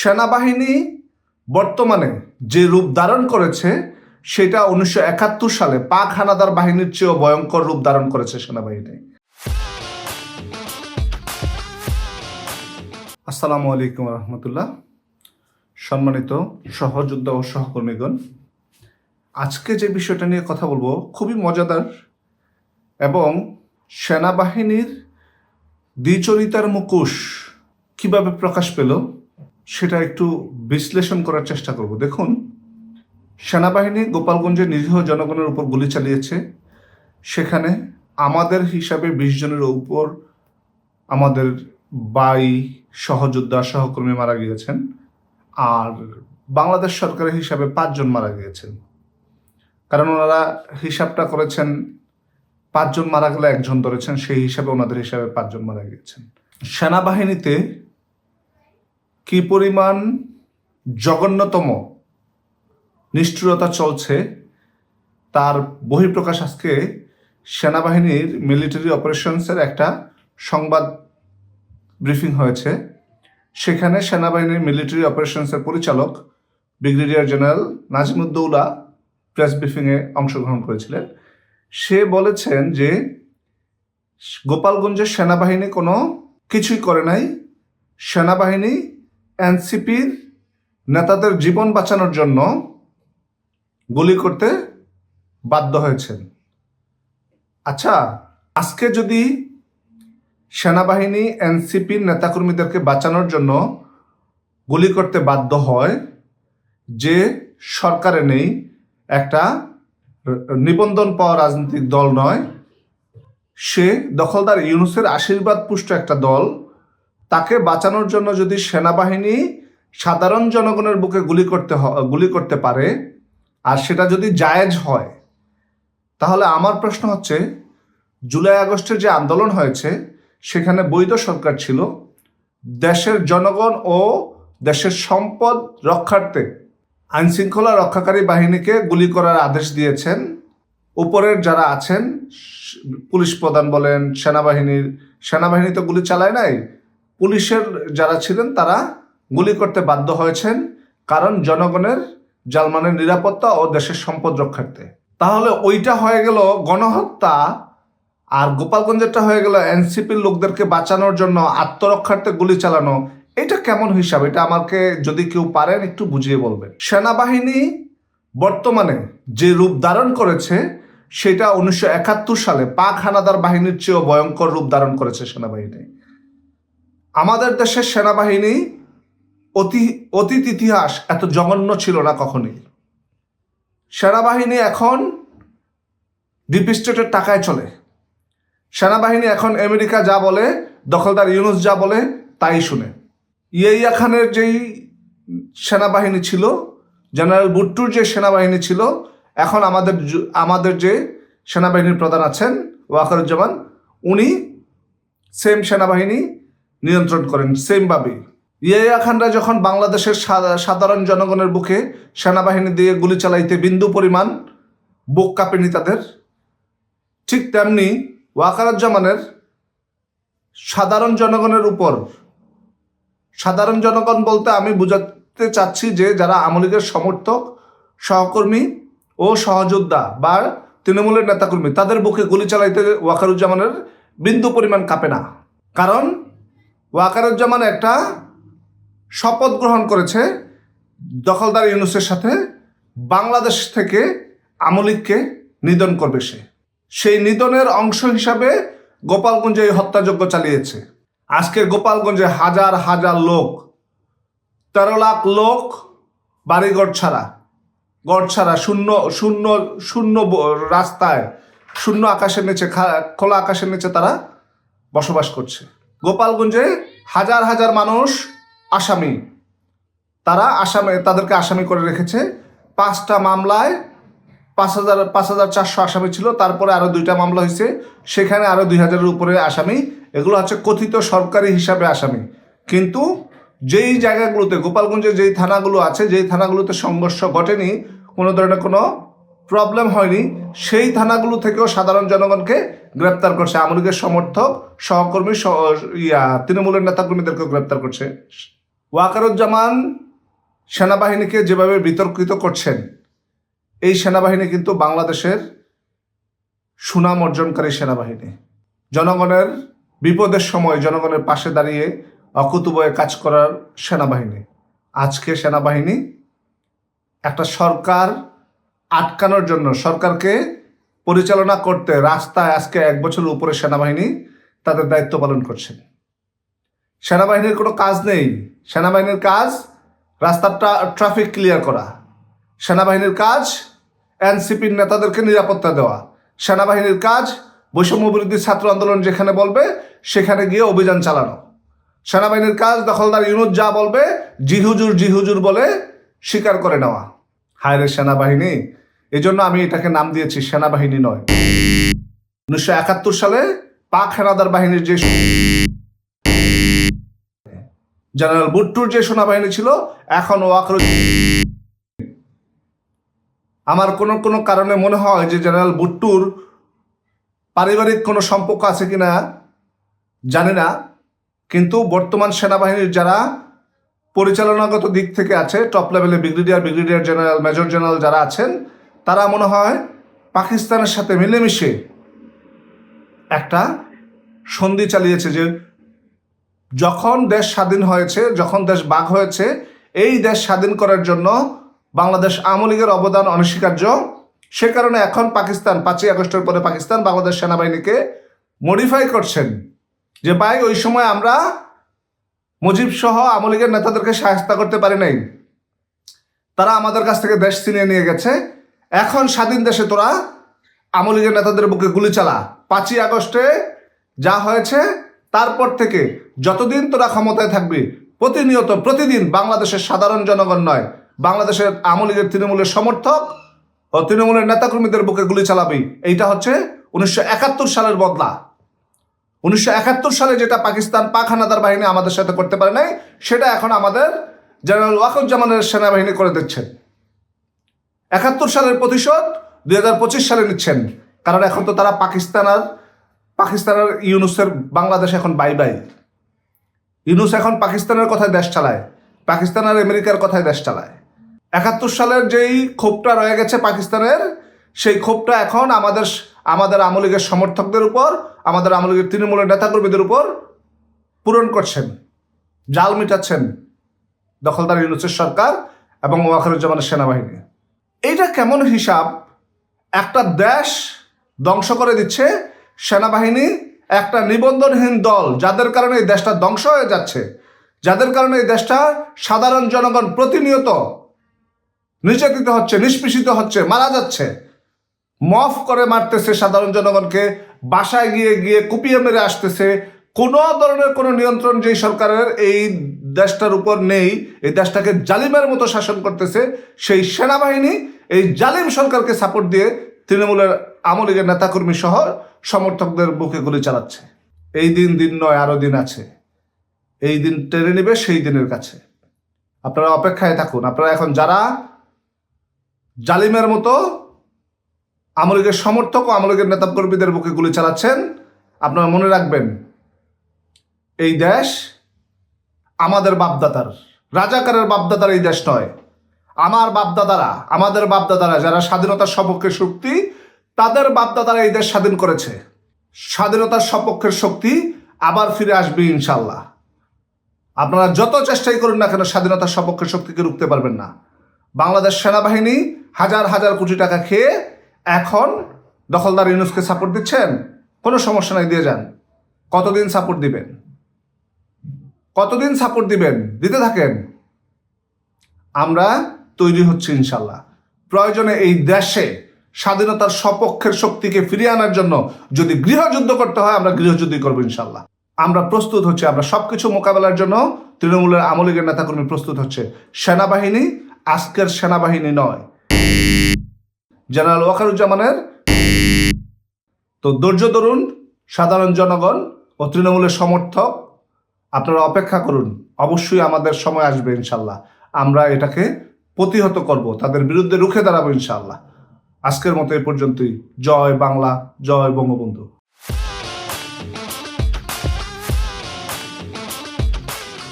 সেনাবাহিনী বর্তমানে যে রূপ ধারণ করেছে সেটা 1971 সালে পাক হানাদার বাহিনীর চেয়েও ভয়ঙ্কর রূপ ধারণ করেছে সেনাবাহিনী। আসসালামু আলাইকুম রহমতুল্লাহ। সম্মানিত সহযোদ্ধা ও সহকর্মীগণ, আজকে যে বিষয়টা নিয়ে কথা বলবো খুবই মজাদার এবং সেনাবাহিনীর দ্বিচরিতার মুখোশ কিভাবে প্রকাশ পেল সেটা একটু বিশ্লেষণ করার চেষ্টা করব। দেখুন, সেনাবাহিনী গোপালগঞ্জে নিরীহ জনগণের উপর গুলি চালিয়েছে। সেখানে আমাদের হিসাবে 20 জনের উপর আমাদের সহযোদ্ধা সহকর্মী মারা গিয়েছেন, আর বাংলাদেশ সরকারের হিসাবে 5 জন মারা গিয়েছেন। কারণ ওনারা হিসাবটা করেছেন 5 জন মারা গেলে 1 জন ধরেছেন, সেই হিসাবে ওনাদের হিসাবে 5 জন মারা গিয়েছেন। সেনাবাহিনীতে কি পরিমাণ জঘন্যতম নিষ্ঠুরতা চলছে তার বহিঃপ্রকাশ আজকে সেনাবাহিনীর মিলিটারি অপারেশনসের একটা সংবাদ ব্রিফিং হয়েছে। সেখানে সেনাবাহিনীর মিলিটারি অপারেশনসের পরিচালক ব্রিগেডিয়ার জেনারেল নাজিমুদ্দৌলা প্রেস ব্রিফিংয়ে অংশগ্রহণ করেছিলেন। সে বলেছেন যে গোপালগঞ্জের সেনাবাহিনী কোনো কিছুই করে নাই। সেনাবাহিনী এনসিপির নেতাদের জীবন বাঁচানোর জন্য গুলি করতে বাধ্য হয়েছেন। আচ্ছা, আজকে যদি সেনাবাহিনী এনসিপির নেতাকর্মীদেরকে বাঁচানোর জন্য গুলি করতে বাধ্য হয়, যে সরকারে নেই, একটা নিবন্ধন পাওয়া রাজনৈতিক দল নয়, সে দখলদার ইউনূসের আশীর্বাদ পুষ্ট একটা দল, তাকে বাঁচানোর জন্য যদি সেনাবাহিনী সাধারণ জনগণের বুকে গুলি করতে পারে আর সেটা যদি জায়েজ হয়, তাহলে আমার প্রশ্ন হচ্ছে, জুলাই আগস্টের যে আন্দোলন হয়েছে সেখানে বৈধ সরকার ছিল, দেশের জনগণ ও দেশের সম্পদ রক্ষার্থে আইনশৃঙ্খলা রক্ষাকারী বাহিনীকে গুলি করার আদেশ দিয়েছেন। উপরের যারা আছেন, পুলিশ প্রধান বলেন, সেনাবাহিনী তো গুলি চালায় নাই, পুলিশের যারা ছিলেন তারা গুলি করতে বাধ্য হয়েছেন, কারণ জনগণের জানমালের নিরাপত্তা ও দেশের সম্পদ রক্ষার্থে। তাহলে ওইটা হয়ে গেল গণহত্যা, আর গোপালগঞ্জেরটা হয়ে গেল এনসিপির লোকদেরকে বাঁচানোর জন্য আত্মরক্ষার্থে গুলি চালানো। এটা কেমন হিসাব? এটা আমাকে যদি কেউ পারেন একটু বুঝিয়ে বলবেন। সেনাবাহিনী বর্তমানে যে রূপ ধারণ করেছে সেটা 1971 সালে পাক হানাদার বাহিনীর চেয়েও ভয়ঙ্কর রূপ ধারণ করেছে সেনাবাহিনী। আমাদের দেশের সেনাবাহিনী অতীত ইতিহাস এত জঘন্য ছিল না কখনই। সেনাবাহিনী এখন ডিপ স্টেটের টাকায় চলে। সেনাবাহিনী এখন আমেরিকা যা বলে, দখলদার ইউনূস যা বলে তাই শুনে। ইয়াহিয়া খানের যেই সেনাবাহিনী ছিল, জেনারেল ভুট্টোর যে সেনাবাহিনী ছিল, এখন আমাদের যে সেনাবাহিনীর প্রধান আছেন ওয়াকারুজ্জামান, উনি সেম সেনাবাহিনী নিয়ন্ত্রণ করেন সেমভাবেই। ইয়াহিয়া খানরা যখন বাংলাদেশের সাধারণ জনগণের বুকে সেনাবাহিনী দিয়ে গুলি চালাইতে বিন্দু পরিমাণ বুক কাঁপেনি তাদের, ঠিক তেমনি ওয়াকারুজ্জামানের সাধারণ জনগণের উপর, সাধারণ জনগণ বলতে আমি বোঝাতে চাচ্ছি যে যারা আওয়ামী লীগের সমর্থক, সহকর্মী ও সহযোদ্ধা বা তৃণমূলের নেতাকর্মী, তাদের বুকে গুলি চালাইতে ওয়াকারুজ্জামানের বিন্দু পরিমাণ কাঁপে না। কারণ ওয়াকারুজ্জামান একটা শপথ গ্রহণ করেছে দখলদার ইউনূসের সাথে, বাংলাদেশ থেকে আওয়ামী লীগকে নিধন করবে সে। সেই নিধনের অংশ হিসাবে গোপালগঞ্জে এই হত্যাযজ্ঞ চালিয়েছে। আজকে গোপালগঞ্জে হাজার হাজার লোক, 13 লাখ লোক বাড়িঘর ছাড়া, শূন্য রাস্তায়, শূন্য আকাশের নিচে, খোলা আকাশের নিচে তারা বসবাস করছে। গোপালগঞ্জে হাজার হাজার মানুষ আসামি, তাদেরকে আসামি করে রেখেছে। 5টা মামলায় 5,400 আসামি ছিল, তারপরে আরো 2টা মামলা হয়েছে, সেখানে আরো 2,000-এর উপরে আসামি। এগুলো হচ্ছে কথিত সরকারি হিসাবে আসামি। কিন্তু যেই জায়গাগুলোতে, গোপালগঞ্জে যেই থানাগুলো আছে, যেই থানাগুলোতে সংঘর্ষ ঘটেনি, কোনো ধরনের কোনো প্রবলেম হয়নি, সেই থানাগুলো থেকেও সাধারণ জনগণকে গ্রেপ্তার করছে। আওয়ামী লীগের সমর্থক, সহকর্মী, তৃণমূলের নেতাকর্মীদেরকেও গ্রেপ্তার করছে ওয়াকারুজ্জামান সেনাবাহিনীকে যেভাবে বিতর্কিত করছেন, এই সেনাবাহিনী কিন্তু বাংলাদেশের সুনাম অর্জনকারী সেনাবাহিনী। জনগণের বিপদের সময় জনগণের পাশে দাঁড়িয়ে অকুতোভয়ে কাজ করার সেনাবাহিনী। আজকে সেনাবাহিনী একটা সরকার আটকানোর জন্য, সরকারকে পরিচালনা করতে রাস্তায় আজকে 1 বছরের উপরে সেনাবাহিনী তাদের দায়িত্ব পালন করছেন। সেনাবাহিনীর কোনো কাজ নেই। সেনাবাহিনীর কাজ রাস্তাটা ট্রাফিক ক্লিয়ার করা। সেনাবাহিনীর কাজ এনসিপির নেতাদেরকে নিরাপত্তা দেওয়া। সেনাবাহিনীর কাজ বৈষম্য বিরোধী ছাত্র আন্দোলন যেখানে বলবে সেখানে গিয়ে অভিযান চালানো। সেনাবাহিনীর কাজ দখলদার ইউনুস যা বলবে জি হুজুর বলে স্বীকার করে নেওয়া। হায় রে সেনাবাহিনী! এই জন্য আমি এটাকে নাম দিয়েছি সেনাবাহিনী নয়। 1971 সালে পাক হানাদার বাহিনীর যে জেনারেল ভুট্টোর যে সেনাবাহিনী ছিল, এখন আমার কোনো কারণে মনে হয় যে জেনারেল ভুট্টোর পারিবারিক কোনো সম্পর্ক আছে কিনা জানি না, কিন্তু বর্তমান সেনাবাহিনীর যারা পরিচালনাগত দিক থেকে আছে, টপ লেভেলে ব্রিগেডিয়ার জেনারেল, মেজর জেনারেল যারা আছেন, তারা মনে হয় পাকিস্তানের সাথে মিলেমিশে একটা সন্ধি চালিয়েছে যে যখন দেশ স্বাধীন হয়েছে, যখন দেশ ভাগ হয়েছে, এই দেশ স্বাধীন করার জন্য বাংলাদেশ আওয়ামী লীগের অবদান অনস্বীকার্য। সে কারণে এখন পাকিস্তান 5ই আগস্টের পরে পাকিস্তান বাংলাদেশ সেনাবাহিনীকে মডিফাই করছেন যে ভাই ওই সময় আমরা মুজিব সহ আওয়ামী লীগের নেতাদেরকে সাহায্য করতে পারি নাই, তারা আমাদের কাছ থেকে দেশ ছিনিয়ে নিয়ে গেছে। এখন স্বাধীন দেশে তোরা আওয়ামী লীগের নেতাদের বুকে গুলি চালা। 5ই আগস্টে যা হয়েছে তারপর থেকে যতদিন তোরা ক্ষমতায় থাকবি প্রতিদিন বাংলাদেশের সাধারণ জনগণ নয়, বাংলাদেশের আওয়ামী লীগের তৃণমূলের সমর্থক ও তৃণমূলের নেতাকর্মীদের বুকে গুলি চালাবি। এইটা হচ্ছে 1971 সালের বদলা। 1971 সালে যেটা পাকিস্তান পাক হানাদার বাহিনী আমাদের সাথে করতে পারে নাই, সেটা এখন আমাদের জেনারেল ওয়াকারুজ্জামানের সেনাবাহিনী করে দিচ্ছেন। 71 সালের প্রতিশোধ 2025 সালে নিচ্ছেন, কারণ এখন তো তারা পাকিস্তানের ইউনুসের বাংলাদেশ এখন বাই। ইউনুস এখন পাকিস্তানের কথায় দেশ চালায়, পাকিস্তান আর আমেরিকার কথায় দেশ চালায়। 71 সালের যেই ক্ষোভটা রয়ে গেছে পাকিস্তানের, সেই ক্ষোভটা এখন আমাদের আওয়ামী লীগের সমর্থকদের উপর, আমাদের আওয়ামী লীগের তৃণমূলের নেতাকর্মীদের উপর পূরণ করছেন, জাল মিটাচ্ছেন দখলদার ইউনুসের সরকার এবং ওয়াকারুজ্জামানের সেনাবাহিনী। এইটা কেমন হিসাব? একটা দেশ ধ্বংস করে দিচ্ছে সেনাবাহিনী, একটা নিবন্ধনহীন দল, যাদের কারণে এই দেশটা ধ্বংস হয়ে যাচ্ছে, যাদের কারণে এই দেশটা সাধারণ জনগণ প্রতিনিয়ত নির্যাতিত হচ্ছে, নিষ্পেষিত হচ্ছে, মারা যাচ্ছে। মফ করে মারতেছে সাধারণ জনগণকে, বাসায় গিয়ে কুপিয়ে মেরে আসতেছে। কোনো ধরনের কোনো নিয়ন্ত্রণ যেই সরকারের এই দেশটার উপর নেই, এই দেশটাকে জালিমের মতো শাসন করতেছে, সেই সেনাবাহিনী এই জালিম সরকারকে সাপোর্ট দিয়ে তৃণমূলের আওয়ামী লীগের নেতাকর্মী সহ সমর্থকদের বুকে গুলি চালাচ্ছে। এই দিন নয়, আরো দিন আছে। এই দিন টেনে নেবে সেই দিনের কাছে। আপনারা অপেক্ষায় থাকুন। আপনারা এখন যারা জালিমের মতো আওয়ামী লীগের সমর্থক ও আওয়ামী লীগের নেতাকর্মীদের বুকে গুলি চালাচ্ছেন, আপনারা মনে রাখবেন এই দেশ আমাদের বাপদাদার, রাজাকারের বাপদাদার এই দেশ নয়। আমাদের বাপদাদারা যারা স্বাধীনতার সপক্ষের শক্তি, তাদের বাপদাদারা এই দেশ স্বাধীন করেছে। স্বাধীনতার সপক্ষের শক্তি আবার ফিরে আসবে ইনশাল্লাহ। আপনারা যত চেষ্টাই করুন না কেন, স্বাধীনতার সপক্ষের শক্তিকে রুখতে পারবেন না। বাংলাদেশ সেনাবাহিনী হাজার কোটি টাকা খেয়ে এখন দখলদার ইউনুসকে সাপোর্ট দিচ্ছেন, কোনো সমস্যা নাই, দিয়ে যান। কতদিন সাপোর্ট দিবেন? দিতে থাকেন। আমরা তৈরি হচ্ছি ইনশাল্লাহ। প্রয়োজনে এই দেশে স্বাধীনতার সপক্ষের শক্তিকে ফিরিয়ে আনার জন্য যদি গৃহযুদ্ধ করতে হয়, আমরা গৃহযুদ্ধই করবো ইনশাল্লাহ। আমরা প্রস্তুত হচ্ছি, আমরা সবকিছু মোকাবেলার জন্য তৃণমূলের আওয়ামী লীগের নেতাকর্মী প্রস্তুত হচ্ছে। সেনাবাহিনী আজকের সেনাবাহিনী নয়, জেনারেল ওয়াকারুজ্জামানের। তো ধৈর্য ধরুন সাধারণ জনগণ ও তৃণমূলের সমর্থক, আপনারা অপেক্ষা করুন। অবশ্যই আমাদের সময় আসবে ইনশাল্লাহ, আমরা এটাকে প্রতিহত করব, তাদের বিরুদ্ধে রুখে দাঁড়াবো ইনশাল্লাহ। আজকের মতো এই পর্যন্তই। জয় বাংলা, জয় বঙ্গবন্ধু।